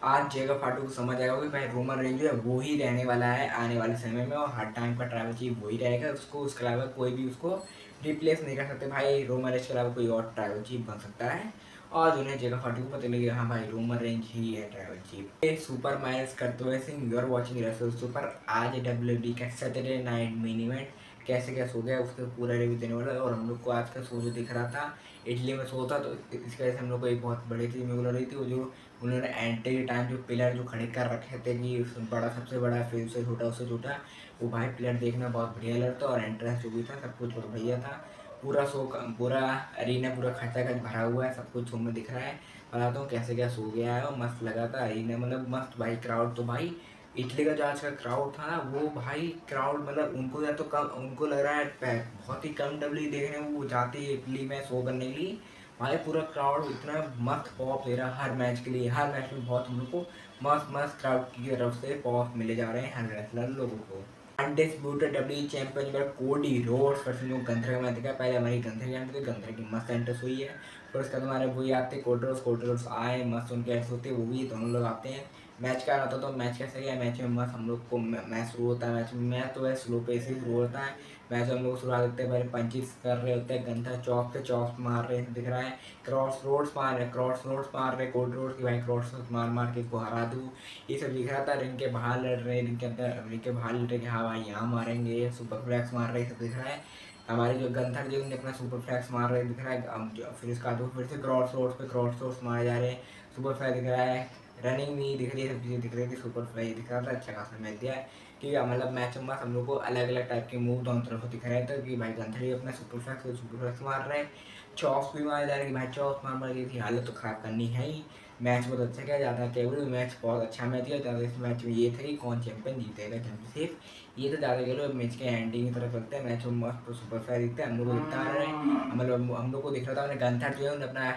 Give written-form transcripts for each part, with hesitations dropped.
आज जगह फाटू को समझ आएगा कि भाई रोमन रेंज जो है वो ही रहने वाला है आने वाले समय में, और हर टाइम का ट्रैवल चीफ वही रहेगा, उसको उसके अलावा कोई भी उसको रिप्लेस नहीं कर सकते भाई। रोमन रेंज के अलावा कोई और ट्रैवल चीफ बन सकता है, और उन्हें जगह फाटू को पता लगे हाँ भाई रोमन रेंज ही है ट्रैवल चीफ। सुपर मैच करते हुए Singh, you're watching wrestle super. आज डब्ल्यू का सैटरडे नाइट मेन इवेंट कैसे क्या सो गया उसका पूरा रिव्यू देने वाला है। और हम लोग को आज का शो जो दिख रहा था इटली में शो था, तो इसकी वजह से हम लोग को एक बहुत बड़ी चीज़ मिल रही थी, वो जो उन्होंने एंट्री के टाइम जो पिलर जो खड़े कर रखे थे कि बड़ा सबसे बड़ा फिर उससे छोटा उससे छोटा, वो भाई पिलर देखना बहुत बढ़िया लगता। और एंट्रेंस जो भी था सब कुछ बहुत बढ़िया था। पूरा शो पूरा अरीना पूरा खचाखच भरा हुआ है, सब कुछ शो में दिख रहा है। बताता हूँ कैसे क्या सो गया है, और मस्त लगा था अरीना, मतलब मस्त भाई। क्राउड तो भाई इटली का जो आज का क्राउड था ना, वो भाई क्राउड मतलब उनको या तो कम, उनको लग रहा है बहुत ही कम डब्ल्यू देखने वो जाती है इटली में शो करने के लिए। भाई पूरा क्राउड इतना मस्त पॉप दे रहा है हर मैच के लिए, हर मैच में बहुत हम लोग को मस्त मस्त क्राउड की तरफ से पॉप मिले जा रहे हैं हर रेसलर लोगों को। अनडिस्प्यूटेड डब्ल्यू चैंपियन जो कोडी रोड्स वर्सेस जो गंथर का मैच देखा, पहले हमारी गंथर की एंट्री थी, गंथर की मस्त एंट्रेंस हुई है। फिर उसके बाद हमारे वही आते कोडरोस आए, मस्त उनके एंट्रेंस होते, वो भी दोनों लोग आते हैं। मैच क्या रहता तो मैच कैसे गया, मैच में मस्त हम लोग को मैच शुरू होता है, मैच तो वैसे स्लो पे से शुरू होता है। मैच हम लोग शुरुआत करते हैं, पहले पंचिस कर रहे होते हैं, गंथर चौक पे चौक मार रहे हैं दिख रहा है, क्रॉस रोड्स मार रहे कोड रोड्स की भाई, क्रॉस मार मार के इसको हरा दूँ, ये सब दिख रहा था। रिंग के बाहर लड़ रहे, रिंग के अंदर रिंग के बाहर लड़ रहे कि हाँ भाई यहाँ मारेंगे, सुपर फ्लैक्स मार रहे, सब दिख रहा है। हमारे जो गंथर जी उन्हें अपना सुपर फ्लैक्स मार रहे दिख रहा है। फिर इसका तो फिर से क्रॉस रोड्स मारे जा रहे हैं, सुपर फ्लैक्स दिख रहा है, रनिंग भी दिख रही है, सब चीज़ें दिख रही थी, सुपर फ्लाई दिख रहा था। अच्छा खासा मैच दिया है कि मतलब मैच में हम लोग को अलग अलग टाइप के मूव दोनों तरफ दिख रहे थे कि भाई गंथर ही अपना सुपर फ्लैक्स मार रहे हैं, चॉप्स भी मारे जा रहे हैं कि भाई चॉप्स मार मार की हालत तो खराब करनी है ही। मैच बहुत अच्छा किया जाता है, टेबल मैच बहुत अच्छा मैच किया जाता है। इस मैच में ये था कि कौन चैंपियन जीतेगा चैंपियनशिप, ये तो ज़्यादा के लोग मैच के एंडिंग की तरफ रखते हैं। मैच में मस्त सुपर फ्लाई दिखता है, हम लोग को दिखता आ रहा है, मतलब हम लोग को दिख रहा था उन्हें गंथर जो है उन्हें अपना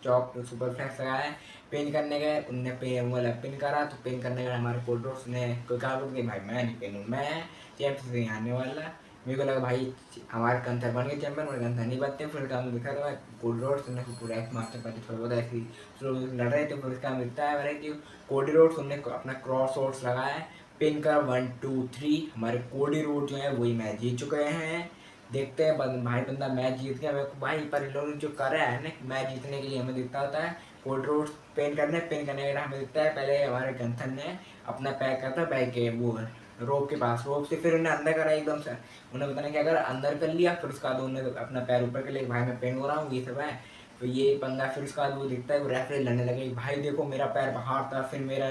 चॉप सुपर फ्लैक्स लगाया है। पिन करने गए, उनने मतलब पिन करा, तो पिन करने गए हमारे कोल्ड्रोस ने कोई कहा कि भाई मैं नहीं पिनूँ, मैं चैंपियन से आने वाला। मेरे को लगा भाई हमारे गंथर बन गए चैंपियन, और गंथर नहीं बनते। फिर काम दिखा था कोल्ड्रोस ने पूरा एक मास्टर पार्टी थोड़ा बहुत ऐसी लड़ रहे थे, फिर उसका दिखता है मेरे कि कोडी रोड्स उनने अपना क्रॉस रोड्स लगाया है, पिन कर 1 2 3। हमारे कोडी रोड जो है वही मैच जीत चुके हैं। देखते हैं भाई बंदा मैच जीत गया। मेरे को भाई पर इन लोगों ने जो करा है ना मैच जीतने के लिए, हमें दिखता होता है कोल्ड रोड पेन करने का हमें दिखता है। पहले हमारे गंथन ने अपना पैक करता है बैग के वो रोप के पास, रोप से फिर उन्हें अंदर करा एकदम से, उन्हें पता नहीं क्या करा, अंदर कर लिया। फिर उसके बाद उन्होंने अपना पैर ऊपर कर लिया, भाई मैं पेन हो रहा हूँ ये सब है। तो ये बंदा फिर उसके बाद वो दिखता है, वो रेफरी लड़ने लगे, भाई देखो मेरा पैर बाहर था, फिर मेरा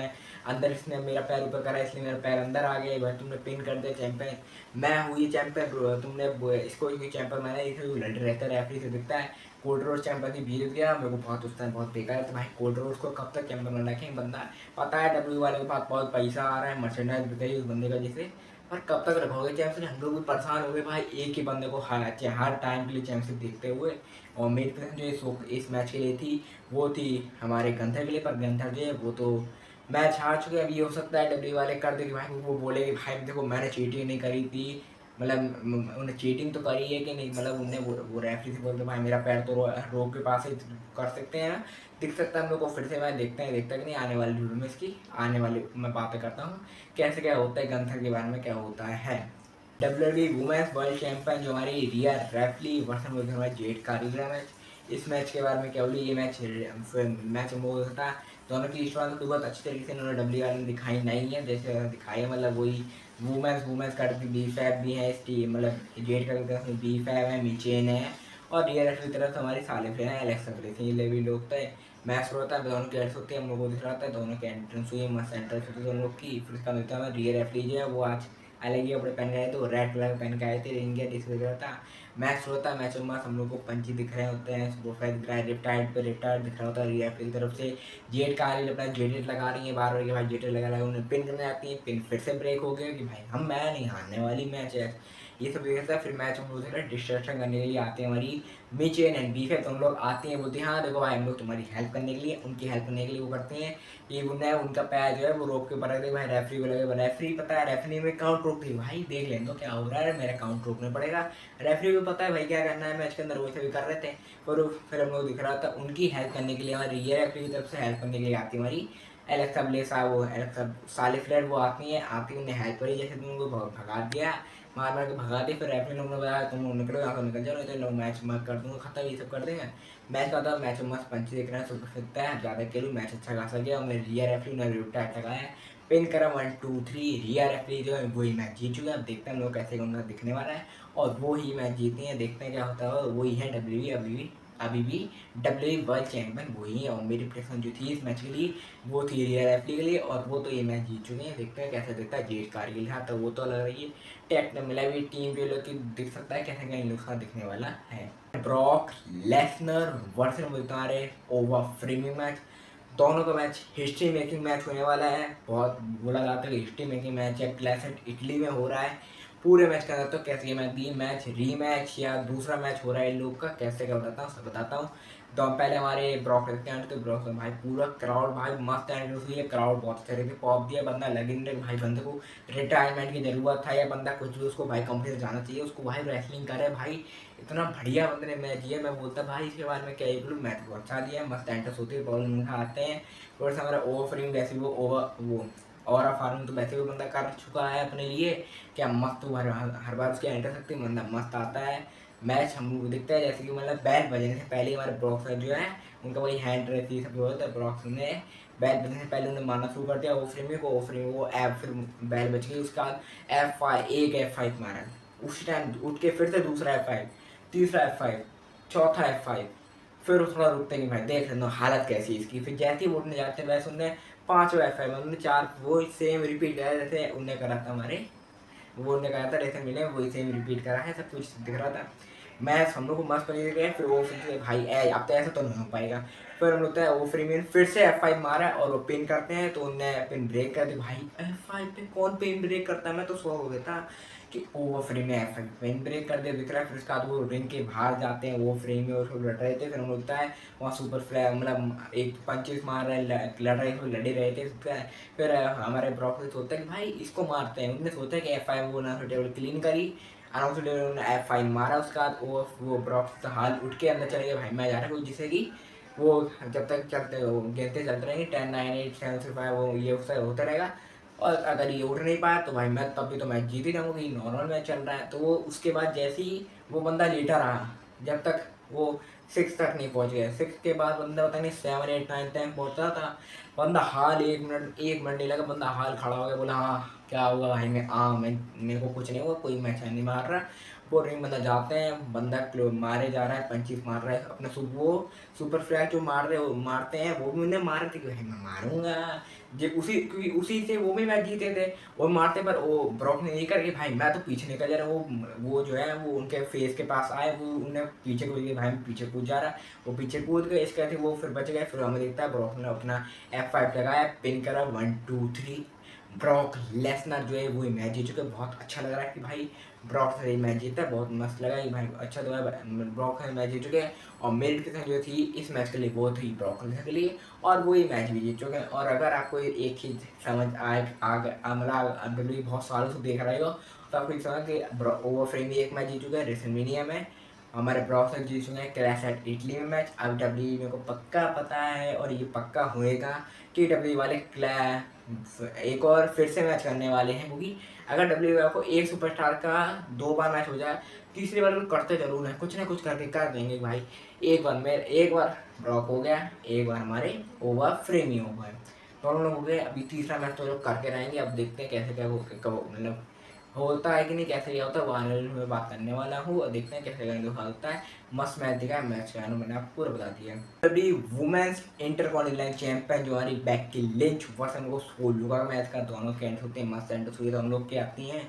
अंदर, इसने मेरा पैर ऊपर करा इसलिए मेरा पैर अंदर आ गया, भाई तुमने पिन कर दिया चैंपियन, मैं हुई चैंपियन, तुमने इसको हुई चैंपियन, मैंने इसे लड़ रहता है रेफरी से दिखता है। कोल्ड रोड चैंपियन की जीत गया। मेरे को बहुत उस टाइम बहुत बेकार है, तो भाई कोल्ड रोड को कब तक चैंपियन बना रखेंगे, बंदा पता है डब्ल्यू वाले के पास बहुत पैसा आ रहा है, मर्चेंडाइज बिक रही है उस बंदे का जैसे, पर कब तक रखोगे चैंपियन। हम लोग भी परेशान हो गए भाई एक ही बंदे को हर टाइम के लिए चैंपियनशिप देखते हुए। और मेरी पसंद जो इस मैच के लिए थी वो थी हमारे गंथर के लिए, पर गंथर जो है वो तो मैच हार चुके। अब ये हो सकता है डब्ल्यू वाले कर दे कि भाई वो बोले कि भाई देखो मैंने चीटिंग नहीं करी थी, मतलब उन्हें चीटिंग तो करी है कि नहीं, मतलब उन्हें वो रेफरी से बोलते भाई मेरा पैर तो रोक के पास ही कर सकते हैं ना, दिख सकता है हम लोग को। फिर से मैं देखता कि नहीं आने वाली वीडियो में, इसकी आने वाली मैं बातें करता हूँ कैसे क्या होता है गंथर के बारे में क्या होता है। डब्ल्यूडब्ल्यूई वुमेन्स वर्ल्ड चैंपियन जो हमारी रिया रैफ्ली वर्सेस हमारी जेड कारगिल मैच, इस मैच के बारे में क्या बोली, ये मैच में वो था दोनों की स्टोरी तो बहुत अच्छी तरीके से इन्होंने डब्ल्यू आर में दिखाई नहीं है, जैसे दिखाई है मतलब वही वुमेन्स करती बी फैब भी है इसकी, मतलब जेड का तरफ बी फैब है, मिचेन है, और रियर एक्ट की तरफ से हमारी सालिफ है एलेक्सा ब्लेस, ये भी लोग थे। मैच होता है दोनों की एड्स होती है, हम लोग को दिख रहा था दोनों की एंट्रेंस हुई, मस्त एंट्रेंस होती है दोनों लोग की। फिर उसका मिलता है रियर एफ जो है वो आज अलग ही कपड़े पहन के आए थे, वो रेड कलर पहन के आए थे, रिंग गेट इसलिए रहा था। मैच होता है, मैच में मस्त हम लोग को पंची दिख रहे होते हैं, प्रोफाइल दिख रहा है, रिप्टाइड पे रिप्टाइड दिख रहा होता है रियर की तरफ से। जेड का आ रही अपना जेडेट लगा रही है बार बार कि भाई जेडेट लगा उन्हें पिन करने आती है, पिन फिर से ब्रेक हो गया कि भाई मैं नहीं हारने वाली मैच है, ये सब देखता है। फिर मैच हम लोग डिस्ट्रक्शन करने के लिए आते हैं हमारी मिचेन एंड बीफ है, तो हम लोग आते हैं बोलते हैं हाँ देखो भाई हम लोग तुम्हारी हेल्प करने के लिए, उनकी हेल्प करने के लिए वो करते हैं कि उन्हें उनका पैर जो है वो रोक के ऊपर रख दे, भाई रेफरी को लगे, रेफरी पता है रेफरी में काउंट रोक दी, भाई देख लें तो क्या हो रहा है, मेरा काउंट रोकना पड़ेगा। रेफरी को पता है भाई क्या करना है मैच के अंदर, वैसे भी कर रहे थे। पर फिर हम लोग दिख रहा था उनकी हेल्प करने के लिए, हमारी रियर रेफरी की तरफ से हेल्प करने के लिए आती हमारी एलेक्सा ब्लेसा वो एलेक्सा साली फ्लेयर वो आती उन्हें हेल्प करी, जैसे तुम उनको भगा दिया, मार मार के भगा दी। फिर रेफरी लोग ने बताया तुम लोग निकलो यहाँ से, निकल जाओ नहीं तो लोग मैच मत कर दूंगा खत्म, ये सब कर देंगे। मैच का था, मैच में मस्त पंच देख रहे हैं, सुपर सकता है ज़्यादा खेलूँ, मैच अच्छा खासा गया और मेरे रिया रेफरी ने रिटा लगाया, पिन करा 1 2 3, रिया रेफरी जो है वही मैच जीत चुका है। अब देखते हैं हम लोग कैसे उनका दिखने वाला है और वो ही मैच जीते हैं, देखते हैं क्या होता है। वही है अभी भी डब्ल्यू वर्ल्ड चैंपियन वही है, और मेरी प्रेडिक्शन जो थी इस मैच के लिए वो थी रिया रेफरी के लिए, और वो तो ये मैच जीत चुके हैं। देखते हैं कैसे दिखता है जेड कारगिल, हाँ तो वो तो लग रही है टेक ने मिला भी टीम जो लोग की दिख सकता है कैसे क्या इन लोग का दिखने वाला है। ब्रॉक लेसनर वर्सेस तुम्हारे ओवर फ्रेमिंग मैच, दोनों का मैच हिस्ट्री मेकिंग मैच होने वाला है। बहुत बोला जाता है कि हिस्ट्री मेकिंग मैच है, क्लैसेट इटली में हो रहा है। पूरे मैच का तो कैसे ये मैच दी मैच रीमैच या दूसरा मैच हो रहा है इन लोग का, कैसे क्या बताता हूँ सब बताता हूँ। तो पहले हमारे ब्रॉक देखते हैं, तो ब्रॉक से भाई पूरा क्राउड भाई मस्त एंट्री हुई है, क्राउड बहुत अच्छे तरीके पॉप दिया, बंदा लगे नहीं रहे भाई, बंदे को रिटायरमेंट की जरूरत था या बंदा कुछ भी उसको भाई कंपनी से जाना चाहिए, उसको भाई रेसलिंग करे भाई, इतना बढ़िया बंदे ने मैच दिया। मैं बोलता भाई इसके बारे में क्या ही बोलूं, मैच को अच्छा दिया, मस्त एंटर्स होती है, बॉल आते हैं। थोड़ा सा हमारा ओवर फ्रेम वैसे वो और फार्म तो वैसे भी बंदा कर चुका है अपने लिए, क्या मस्त वो हर बार उसकी एंटर सकती है, बंदा मस्त आता है। मैच हम लोग देखते हैं जैसे कि मतलब बैल बजने से पहले हमारे ब्रॉक्स जो है उनका वही हैंड रहती है, सब होता है, ब्रॉक्स ने बैल बजने से पहले उन्हें मारना शुरू कर दिया, ओफ्रेमी वो ऐप फिर बैल बच गई, उसके बाद एक F5 मारा, उस टाइम उठ के फिर से दूसरा F5, तीसरा F5, चौथा F5, फिर थोड़ा रुकते नहीं भाई, देख लेना हालत कैसी है इसकी। फिर जैसे ही वो उठने जाते हैं वैसे उन्हें पांचवा F5 उन्होंने चार वो सेम रिपीट किया जैसे उनने करा था हमारे, वो उन्होंने कहा था जैसे मिले वही सेम रिपीट करा है, सब कुछ दिख रहा था। मैच हम लोग को मस्त बनी गया, फिर वो फिर भाई अब तो ऐसा तो नहीं हो पाएगा। फिर हम लोग वो फ्रीमियन फिर से F5 मारा और वो पिन करते हैं, तो उनने पिन ब्रेक कर दी। भाई F5 पे कौन पिन ब्रेक करता है, मैं तो सो हो गया था कि ओवर फ्रेम में F5 पिन ब्रेक कर दिया दिख रहा है। फिर उसके बाद वो रिंग के बाहर जाते हैं, वो फ्रेम में उसको लड़ रहे थे, फिर हम लगता है वहाँ सुपर फ्लैग मतलब एक पंचेस मार रहे लड़ रहे थे, लड़े रहे थे। फिर हमारे ब्रॉक ने सोचता है कि भाई इसको मारते हैं, उनने सोचा कि F5 वो ना टेबल क्लीन करी, अनाउंस ने F5 मारा, उसके बाद वो ब्रॉक से हाल उठ के अंदर चले गए, भाई मैं जा रहा हूँ, जिससे कि वो जब तक चलते गिनते चलते रहेंगे 10 9 8 7 6 5 वो ये उससे होता रहेगा, और अगर ये उठ नहीं पाया तो भाई मैं तब भी तो मैच जीत ही जाऊँगा, ये नॉर्मल मैच चल रहा है। तो वो उसके बाद जैसे ही वो बंदा लेटा रहा जब तक वो 6 तक नहीं पहुंच गया, 6 के बाद बंदा पता नहीं 7 8 9 10 पहुंचा था, बंदा हाल 1 मिनट नहीं लगा, बंदा हाल खड़ा हो गया, बोला हाँ क्या होगा भाई, मैं मेरे को कुछ नहीं हुआ, कोई मैच नहीं मार रहा। वो रिंग बंदा जाते हैं, बंदा मारे जा रहा है, पंचिस मार रहा है अपने वो सुपर फ्लैग जो मारते हैं वो भी उन्हें मारे थे कि भाई मैं मारूंगा, जब क्योंकि उसी से वो भी मैच जीते थे। और मारते पर वो ब्रॉक ने यही करके भाई मैं तो पीछे निकल जा रहा, वो जो है वो उनके फेस के पास आए, वो उन्हें पीछे कूद गए, भाई पीछे कूद जा रहा, वो पीछे कूद गए, इसके वो फिर बच गए। फिर हमें देखता है ब्रॉक ने अपना F5 लगाया, पिन करा 1 2 3, ब्रॉक लेसनर जो है वो मैच जीत चुके। बहुत अच्छा लग रहा है कि भाई ब्रॉक से मैच जीता, बहुत मस्त लगा ये भाई, अच्छा तो है ब्रॉक से मैच जीत चुके हैं। और मेरी प्रेडिक्शन जो थी इस मैच के लिए वो थी ब्रॉक लेसनर के लिए, और वो ये मैच भी जीत चुके हैं। और अगर आपको एक चीज़ समझ आए मतलब WWE बहुत सालों से देख रहे हो तो आपको समझ कि ओवर फ्रेम भी एक मैच जीत चुके हैं रेसलमेनिया में, हमारे ब्रॉक से जीत चुके हैं क्लैश एट इटली में मैच। अब WWE मेरे को पक्का पता है और ये पक्का होएगा कि WWE वाले एक और फिर से मैच करने वाले हैं, क्योंकि अगर WWE को एक सुपरस्टार का 2 बार मैच हो जाए, तीसरी बार करते जरूर है, कुछ ना कुछ करके कर देंगे भाई। एक बार ब्रॉक हो गया, एक बार हमारे ओवर फ्रेम ही हो गए, दोनों लोग हो गए। अभी तीसरा मैच तो लोग करके रहेंगे, अब देखते हैं कैसे क्या मतलब होता है कि नहीं, कैसे क्या होता है, वो आने में बात करने वाला हूँ, और देखते हैं कैसे क्या होता है। मस्त मैच दिखा है, मैच का मैंने आपको पूरा बता दिया। अभी वुमेन्स इंटरकॉन्टिनेंटल चैंपियन जो हमारी बेक्की लिंच वर्सेस हम लोग सोलू का मैच का, दोनों के एंड होते हैं, मस्त एंड हुई तो हम लोग के आती हैं।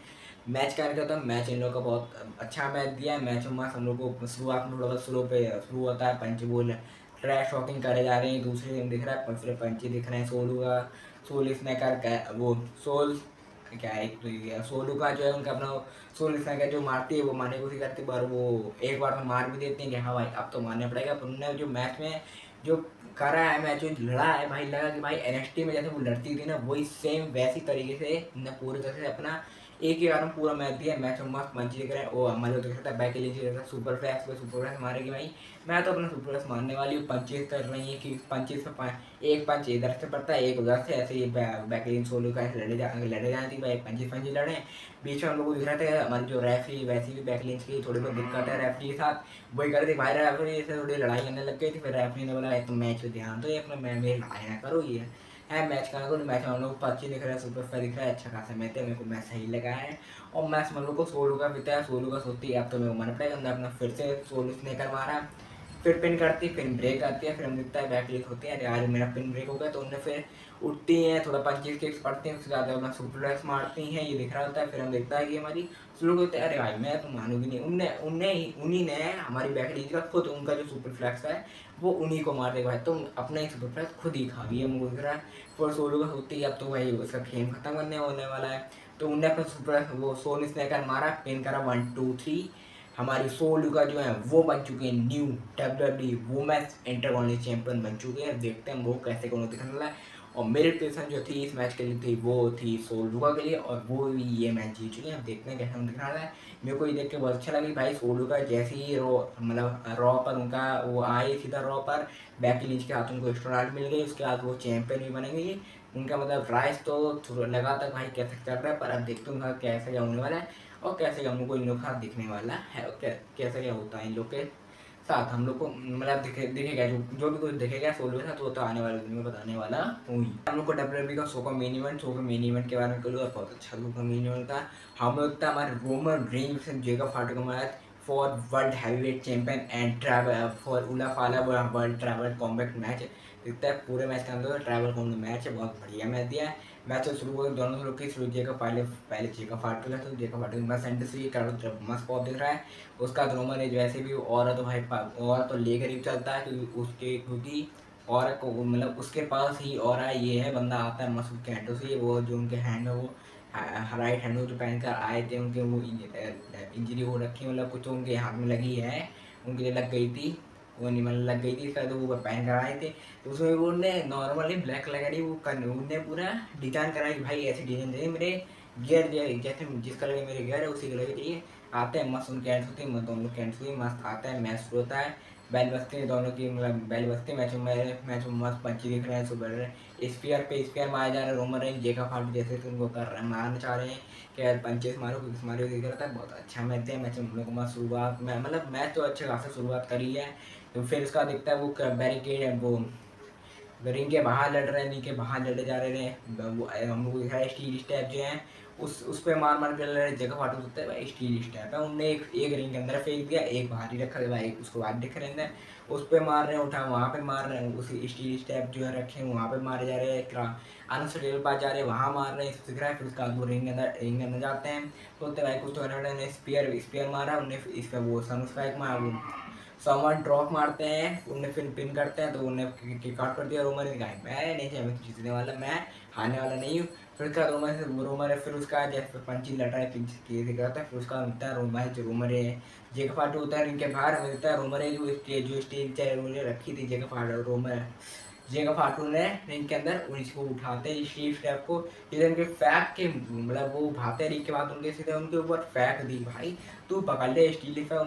मैच का क्या होता है, मैच इन लोग का बहुत अच्छा मैच दिया है, मैच में मस्त हम लोग को शुरुआत में थोड़ा शुरू होता है पंच बोल ट्रैश टॉकिंग करे जा रहे हैं, दूसरे दिन दिख रहा है फिर पंची दिख रहे हैं, सोलू का सोल स्नैकर वो सोल क्या है तो ये सोलू का जो है उनका अपना सोल स्नैकर जो मारती है वो मारने की कोशिश करती है, पर वो एक बार तो मार भी देते हैं कि हाँ भाई अब तो मारना पड़ेगा। पर उन्होंने जो मैच में जो करा है, मैच जो लड़ा है भाई, लगा कि भाई NXT में जैसे वो लड़ती थी ना, वही सेम वैसी तरीके से उन्होंने पूरी तरह से अपना एक ही बार में पूरा मैच दिया, मैच में मस्त पंच दिख रहा है। वो हमारे दिख रहा था बैक लीज रहा था सुपर फ्लैक्स पे, सुपर फ्लैक्स मारेगी भाई। मैं तो अपना सुपर फ्लैक्स मारने वाली हूँ। पंचेस कर रही है कि पंचेस पे एक पंच इधर से पड़ता है, एक उधर से, ऐसे ही बैक लीन सोलो का ऐसे लड़े जाती भाई, पंचेस पंचेस लड़े। बीच में हम लोग को दिख रहे थे हमारी जो रेफरी, वैसी भी बैक लेंस की थोड़ी बहुत दिक्कत है रेफरी के साथ, वही कर रही थी भाई। रेफरी से थोड़ी लड़ाई करने लग गई थी, फिर रेफरी ने बोला तुम मैच पे ध्यान दो, अपना मेरी लड़ाई ना करो। ये है मैच का, मैच में हम लोग को अच्छी दिख रहा है, सुपर फायर दिख रहा है, अच्छा खासा मैच है, मेरे को मैच सही लगा है। और मैच हम लोग को सोलू का बीता है, सोलू का सोचती है अब तो मेरे को मन पड़ेगा अंदर अपना, फिर से सोलू ने कर मारा, फिर पिन करती है, फिर ब्रेक आती है, फिर हम दिखता है बैक क्लिक होती है, अरे यार मेरा पिन ब्रेक हो गया, तो उन्हें फिर उठती हैं, थोड़ा पंचेस किक्स पड़ती हैं, उसके बाद अपना सुपर फ्लैक्स मारती हैं, ये दिख रहा होता है। फिर हम देखता है कि हमारी स्लो होते हैं, अरे भाई मैं तो मानूंगी नहीं, उन्हीं ने हमारी बैक लीज का खुद उनका जो सुपर फ्लैक्स है वो उन्हीं को मार देगा भाई, तुम अपना ही सुपर फ्लैक्स खुद ही खा गई है, मुझे दिख रहा है। फिर सोलो का होती है, अब तो भाई उसका गेम खत्म करने होने वाला है, तो उन्हें अपना सुपर वो सोन स्नैकर मारा, पिन करा 1 2 3। हमारी सोलू का जो है वो बन चुके हैं new WWE women's intercontinental champion बन चुके हैं। देखते हैं वो कैसे कौन दिखने वाला है। और मेरी प्रेडिक्शन जो थी इस मैच के लिए थी वो थी सोलुका के लिए, और वो भी ये मैच जीत चुके हैं। अब देखते हैं कैसे हम दिखने वाला है। मेरे को ये देख के बहुत अच्छा लगा भाई, सोलुका जैसे ही रॉ पर उनका वो आए सीधा रॉ पर बैक लीज के हाथ उनको एक्स्ट्रा मिल गई, उसके बाद वो चैंपियन भी बनेंगे। उनका राइस तो लगा था भाई कैसे चल रहा है, पर अब देखते हैं कैसे क्या होने वाला है, और कैसे हम लोग को इन लोग के साथ दिखने वाला है, और कैसे क्या होता है इन लोग के साथ हम लोग को, दिखेगा जो भी कुछ दिखेगा सोलो के साथ, वो तो आने वाले दिन में बताने वाला हूँ ही। हम लोग को WWE का शो का मेन इवेंट के बारे में करूँगा, बहुत अच्छा शो का मेन इवेंट था। हम लोग था हमारे रोमन रेंज से जेकब फाटो का match for world heavyweight champion and travel for उला फाला वर्ल्ड ट्रैवल कॉम्बैट मैच दिखता है। पूरे मैच के अंदर ट्रैवल कॉम्बैट मैच है, बहुत बढ़िया मैच दिया है। मैच तो शुरू हुआ दोनों लोग की, शुरू जेकब पहले पहले जेकब फाटो का, तो जेकब फाटो मस्त एंड से मस्त पॉप दिख रहा है। उसका रोमन रेंज वैसे भी और तो भाई और तो लेकर ही चलता है, क्योंकि और को उसके पास ही और ये है बंदा आता है मसूद के हैंडों से, वो जो उनके हैंड है वो राइट हैंड जो पहन कर आए थे, उनके वो इंजरी हो रखी, कुछ तो उनके हाथ में लगी है, उनके लिए लग गई थी, वो नहीं लग गई थी इसका, तो वो पहन कर आए थे। तो उसमें वो उनने नॉर्मली ब्लैक लगाई, वो उनने पूरा डिजाइन कराई भाई, ऐसी डिजाइन चाहिए मेरे गियर जैसे जिस कलर के मेरे गियर है उसी कलर के चाहिए। आते हैं मस्त उनके एंड होती है, दोनों लोग एंड होती मस्त आता है, मैच शुरू होता है, बैल बजते हैं दोनों की, बैल बजते मैच में मस्त पंची दिख रहे हैं, सुपर स्पीयर पे स्पीयर मारे जा रहे हैं, रोमन रेंज जेका फाट जैसे तो उनको कर रहे हैं, मारना चाह रहे हैं कि यार पंचेस मारो कुछ मारो, दिख रहा था बहुत अच्छा मैच है। मैच हम लोग को मस्त शुरुआत में मैच तो अच्छे खासा शुरुआत करी है, तो फिर उसका दिखता है वो बैरिकेड वो रिंग के बाहर लड़ रहे हैं, रिंग के बाहर लड़े जा रहे हैं, वो हम लोग दिख रहा है स्टील स्टेप जो है उस पे मार के लड़ रहे, जगह फाटू होता है भाई, स्टील स्टेप है, उनने एक रिंग के अंदर फेंक दिया, एक बाहर ही रखा भाई, उसको बाहर दिख रहे हैं, उस पे मार रहे हैं, उठा वहाँ पे मार रहे हैं, उसी स्टील स्टेप जो है रखे हैं वहाँ पे मारे जा रहे हैं, अनस्टेबल पास जा रहे हैं वहाँ मार रहे हैं, दिख रहा है। फिर उसका वो रिंग के अंदर जाते हैं, तो भाई कुछ तो स्पीयर मारा उन्हें, इस पर वो सन स्पाइक मारा, समवन ड्रॉप मारते हैं, उन्हें फिर पिन करते हैं, तो उन्हें किक आउट कर दिया। रोमन ने कहा मैं नहीं चाहिए, मैं जीतने वाला, मैं हारने वाला नहीं हूँ। फिर उसका रोमन फिर उसका जैसे पंची लड़ रहा है, पिंच किए दिख रहा था, फिर उसका मिलता है रोमन जेका फाटू होता है रिंग के बाहर, हमें मिलता है रोमन जो स्टेज चाहे रखी थी जेका फाटू रोमन जेका फाटू ने रिंग के अंदर उसको उठाते हैं स्टीव स्टेप को, सीधे उनके फैक के वो उठाते रिंग के बाद उनके सीधे उनके ऊपर फैक दी भाई, तू पकड़ ले स्टील पे,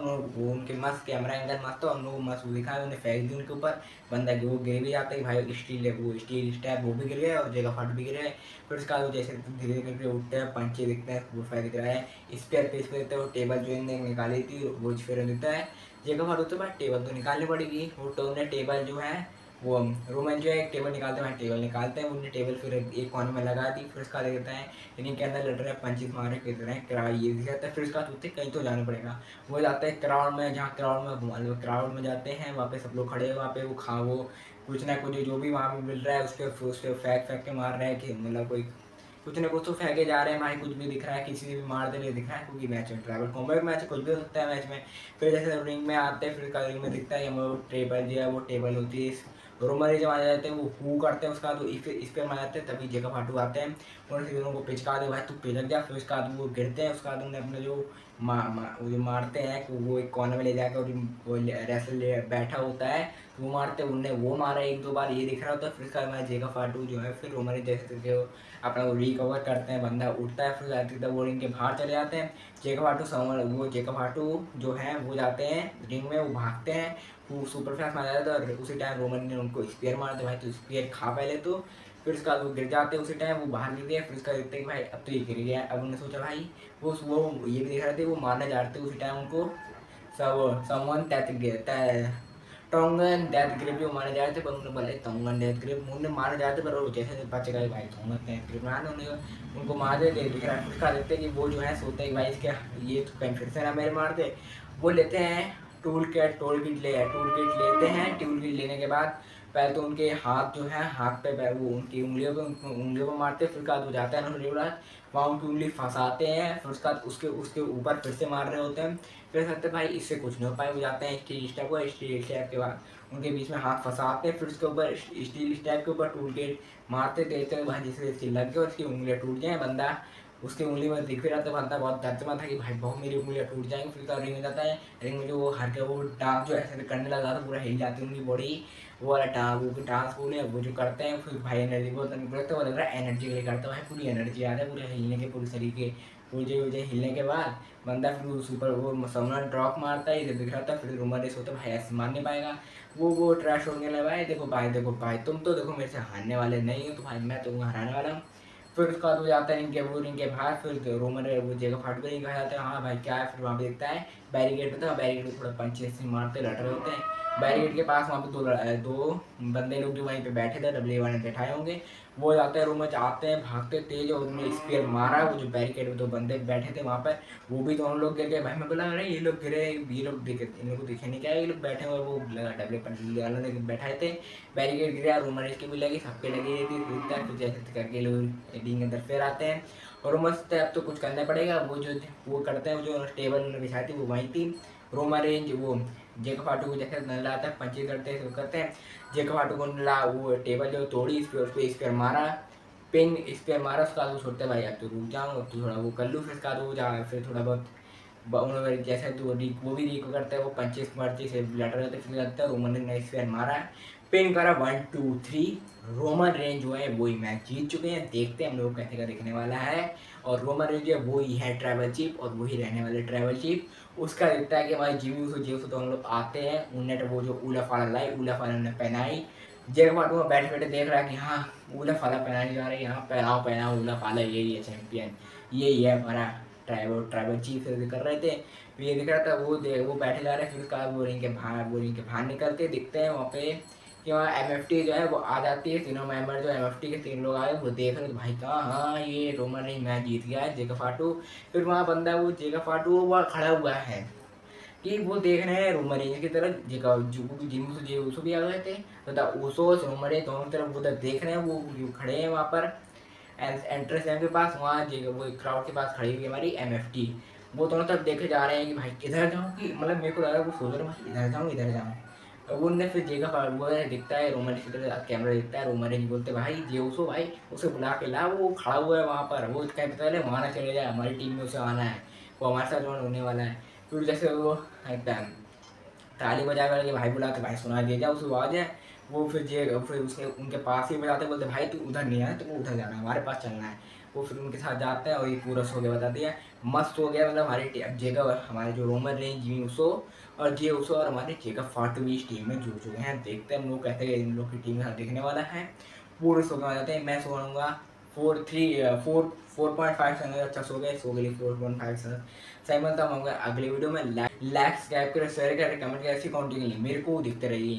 उनके मस्त कैमरा एंगल मस्त, हम लोग मस्त दिखा उन्हें फेंक दी उनके ऊपर, बंदा वो गिर भी जाता है भाई, स्टील स्टेप वो भी गिर गया और जगह फट भी गिर गए। फिर उसका जैसे धीरे धीरे करके उठते हैं, पंचे दिखते हैं, वो फायर दिख रहा है, स्पेयर पे देते हैं, वो टेबल जो इन्हें निकाली थी वो फिर देता है, जगह फट होते बाद टेबल तो निकालनी पड़ेगी, वो तो उन्हें टेबल जो है वो रोमन जो है एक टेबल निकालते हैं, टेबल निकालते हैं, उन्हें टेबल फिर एक कोने में लगा दी, फिर उसका देता है इन्हीं के अंदर लड़ रहे हैं, पंचिस मारे कर रहे हैं, किराया ये दिख जाता है। फिर उसका सोचते कहीं तो जाना पड़ेगा, वो जाते हैं क्राउड में, जहाँ क्राउड में जाते हैं, वहाँ पे सब लोग खड़े हैं, वहाँ पे वो वो कुछ ना कुछ जो भी वहाँ पे मिल रहा है उसके फेंक के मार रहे हैं, कि कोई कुछ ना कुछ तो फेंके जा रहे हैं भाई, कुछ भी दिख रहा है, किसी से भी मार देने दिख रहा है, क्योंकि मैच में ट्रैवल कॉम्बैट मैच कुछ भी हो सकता है मैच में। फिर जैसे रिंग में आते हैं, फिर रिंग में दिखता है वो टेबल जो है वो टेबल होती है, रोमन जब आ जाते हैं वो हू करते हैं, उसका तो इस पे मार जाते हैं, तभी जेका फाटू आते हैं और फिर उनको पिचका दे भाई तू पिचक जा, फिर उसका बाद वो गिरते हैं, उसका बाद उन्हें अपने जो वो जो मारते हैं कि वो एक कोने में ले जाकर वो रेसलर बैठा होता है, तो वो मारते हैं, उनने वो मारा एक दो बार, ये दिख रहा होता है। फिर उसके बाद हमारा जेका फाटू जो है फिर रोमन रेंज जैसे तैसे वो अपना वो रिकवर करते हैं, बंदा उठता है, फिर आते वो रिंग के बाहर चले जाते हैं। जेका फाटू जो है वो जाते हैं रिंग में, वो भागते हैं, वो सुपर फास्ट मार जाता है, और उसी टाइम रोमन ने उनको स्पेयर मार दिया। भाई तो स्पेयर खा पहले तो, फिर उसके बाद वो गिर जाते हैं, उसी टाइम वो बाहर गिर गया, फिर उसका देखते हैं कि भाई अब तो ये गिर गया। अब उन्होंने सोचा भाई वो ये भी देख रहे थे, वो मारने जा रहे थे उसी टाइम उनको सब समवन टोंगन डेथ ग्रिप जो मारे जा रहे थे, पर उन्होंने बोले टोंगन डेथ ग्रिप उन्हें मारे जा रहे थे, पर वो जैसे बच गए भाई टोंगन डेथ ग्रिप मारने उनको मार दे दिख रहा है। फिर खा देते कि वो जो है सोचते हैं कि भाई इसके ये तो कहीं फिर से ना मेरे मार दे। वो लेते हैं टूल किट लेते हैं। टूल किट लेने के बाद पहले तो उनके हाथ जो है हाथ पे वो उनकी उंगलियों पे मारते हैं, फिर बाद वो जाता है ना वहाँ उनकी उंगली फंसाते हैं, फिर उसके बाद उसके उसके ऊपर फिर से मार रहे होते हैं। फिर सकते भाई इससे कुछ नहीं हो पाए, वो जाते हैं स्टील स्टेप के बाद उनके बीच में हाथ फंसाते हैं, फिर उसके ऊपर स्टील स्टेप के ऊपर टूल के मारते देते हैं भाई, जिससे लग गए और उसकी उंगलियाँ टूट जाए। बंदा उसकी उंगली में दिख भी रहा था, बंदा बहुत दर्द में था कि भाई बहुत मेरी उंगलियाँ टूट जाएंगी। फिर तो रिंग में जाता है, रिंग में जो वो हर के वो डांस जो ऐसे करने लगा था, पूरा हिल जाती है उनकी बॉडी, वो वाला डांस बोले वो जो करते हैं। फिर भाई एनर्जी बहुत निकलता है, वो लग रहा है एनर्जी के लिए करता है भाई, पूरी एनर्जी आ रहा है पूरे हिलने के, पूरे शरीर के पूरे हिलने के बाद बंदा फिर सुपर वो समर ड्रॉप मारता है, इधर दिख रहा था। फिर रूमर रेस होता है, भाई ऐसे मार नहीं पाएगा, वो ट्रैश होने लगा। देखो भाई तुम तो देखो मेरे से हारने वाले नहीं हो, तो भाई मैं तुमको हराने वाला हूँ। फिर उसके बाद वो जाता है रिंग के बाहर, फिर रोमन वो जगह फाट कर रिंग जाता है, हाँ भाई क्या है। फिर वहाँ पे देखता है बैरिकेड होता है, बैरिकेड को थोड़ा पंचेस मारते लड़ रहे होते हैं। बैरिकेड के पास वहाँ पे दो बंदे लोग जो वहीं पे बैठे थे, डब्ल्यू वाले बैठाए होंगे, वो जाते हैं रूम में, आते हैं भागते तेज, और उन्होंने स्पीयर मारा। वो जो बैरिकेड में दो बंदे बैठे थे वहाँ पर, वो भी दोनों लोग गिर गए। भाई मैं बोला अरे ये लोग गिरे, ये लोग दिखे, इन लोग को दिखे नहीं क्या, ये लोग बैठे और वो डब्ल्यू वाले बैठाए थे। बैरिकेड गिरा, रूमर की भी लगी, सबके लगी थी, फिर जैसे करके लोग एडिंग के अंदर फिर आते हैं। और मस्त अब तो कुछ करना पड़ेगा, वो करते हैं, जो टेबल उन्होंने बिछाई थी वो वहीं थी। रोमन रेंज वो जेक फाटू को जैसे नजर आता है, पंचे करते हैं, तो करते हैं। जेक फाटू को वो टेबल जो तोड़ी, इस पर मारा, पिन इस पर मारा। उसका वो छोड़ते भाई अब तो रुक जाऊँ, अब तो थोड़ा वो कर लूँ, फिर उसका वो जा फिर थोड़ा बहुत उन्होंने जैसे तो वो भी रिको करता है, वो पंचेस मर्ची से लड़ रहे थे, फिर लगता है रोमन ने इस पर मारा, पिन करा 1 2 3। रोमन रेंज जो है वही मैच जीत चुके हैं। देखते हैं हम लोग कैसे का दिखने वाला है। और रोमन रेंज जो है वही है ट्रैवल चीफ, और वही रहने वाले ट्रैवल चीफ। उसका दिखता है कि हमारे जीव दोनों लोग आते हैं, उनने तो वो जो उला फाला लाई, उला फाला ने पहनाई। जेक पाटू में बैठे बैठे देख रहा है कि हाँ उला फाला पहनाई जा रही है, हाँ पहनाओ उला फाला, यही है चैंपियन, यही है हमारा ट्राइबल चीफ से कर रहे थे। फिर ये दिख रहा था, वो बैठे जा रहे हैं। फिर उसका वो रिंग के बाहर निकलते दिखते हैं वहाँ पे कि वहाँ MFT जो है वो आ जाती है, तीनों मेंबर जो MFT के 3 लोग आए, वो देख रहे थे भाई कहाँ, हाँ ये रोमन रिंग मैच जीत गया है जेका फाटू। फिर वहाँ बंदा वो जेका फाटू वो खड़ा हुआ है कि वो देख रहे हैं रोमन रेंज की तरफ, जिम्मू भी आ गए थे, तथा ओसोस रोमन रेंज दोनों तरफ उधर देख रहे हैं, वो खड़े हैं वहाँ पर एंट्रेंस के पास, वहाँ वो क्राउड के पास खड़ी हुई हमारी MFT। वो दोनों तरफ देखे जा रहे हैं कि भाई किधर जाऊँ, कि मतलब मेरे को लगा वो सोच रहे हैं इधर जाऊँ। वो उनने फिर जेका वो दिखता है रोमन की तरह, कैमरा दिखता है, रोमन रेंज बोलते भाई जेउसो भाई उसे बुला के ला, वो खड़ा हुआ है वहाँ पर, वो कहीं पता है वहाँ ना चले जाए, हमारी टीम में उसे आना है, वो हमारे साथ ज्वाइन होने वाला है। फिर जैसे वो एकदम ताली बजा कर के भाई बुलाते, भाई सुना दे जा उसे आवाज़ है। वो फिर उसके उनके पास ही बजाते, बोलते भाई तू उधर नहीं आना, तुमको उधर जाना है, हमारे पास चलना है। वो फिर उनके साथ जाते हैं, और ये पूरा सो गया बता दिया, मस्त हो गया। मतलब हमारे जो रोमन रेंज यूसो और जे उसो और हमारे जेकब फाटू भी इस टीम में जुड़ चुके हैं। देखते हैं हम लोग कहते हैं इन लोग की टीम में दिखने वाला है। पूरे सो गए जाते हैं, मैं सो रहूँगा 4.5 से अच्छा सो गए 4.5 से सही मिलता हूँ अगले वीडियो में। लाइक सब्सक्राइब करें, शेयर करें, कमेंट करें, ऐसी कॉन्टिन्यू मेरे को दिखते रहिए।